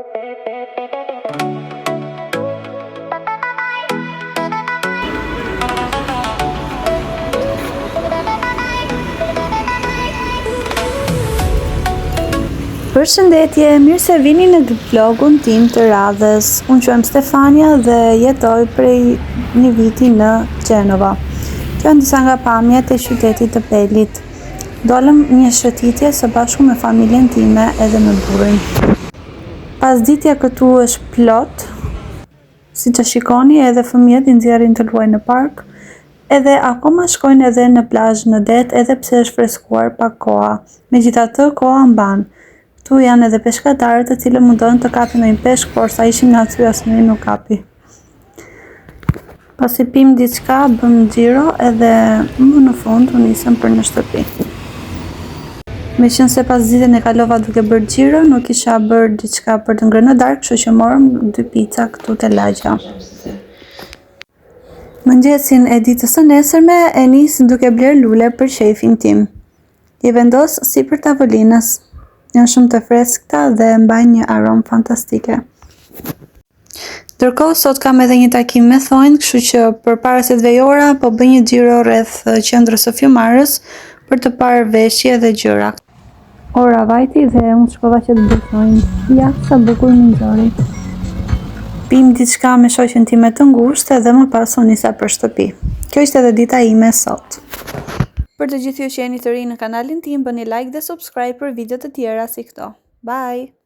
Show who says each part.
Speaker 1: Përshëndetje, mirë se vini në vlogun tim të radhës. Unë quhem Stefania dhe jetoj prej një viti në Gjenova. Kjo janë disa nga pamjet e qytetit të Pelit. Dolëm një shëtitje së bashku me familjen time edhe me burrin. Pasditja këtu është plot, si që shikoni edhe fëmijët i nxjerrin të luajnë në park, edhe akoma shkojnë edhe në plazh në det edhe pse është freskuar pak koha. Megjithatë koha mban. Këtu janë edhe peshkatarët të cilët mundojnë të kapin ndonjë peshk, por sa ishim në aty asnjëri nuk kapi. Pasi pim diçka, bëm xhiro edhe më në fund u nisëm për në shtëpi. Meqense pas ditën e kalova duke bërë xhiro, nuk kisha bërë diçka për të ngrënë në darkë, kështu që morëm 2 pica këtu te lagja. Mëngjesin e ditës së nesërme e nis duke bler lule për shefin tim. I vendos sipër tavolinës. Janë shumë të freskëta dhe mbajnë një aromë fantastike. Ndërkohë sot kam edhe një takim me thonjtë, kështu që përpara se të vej ora, po bëj një xhiro rreth qendrës së Fjumarës për të parë veshje dhe gjëra. Ora vajti dhe unë shkova që të bëj thonjtë. Ja, sa bukur më nxori. Pim diçka me shoqen time të ngushtë dhe më pas u nisa për shtëpi. Kjo ishte edhe dita ime sot. Për të gjithë ju që jeni të rinj në kanalin tim, bëni like dhe subscribe për video të tjera si këto. Bye!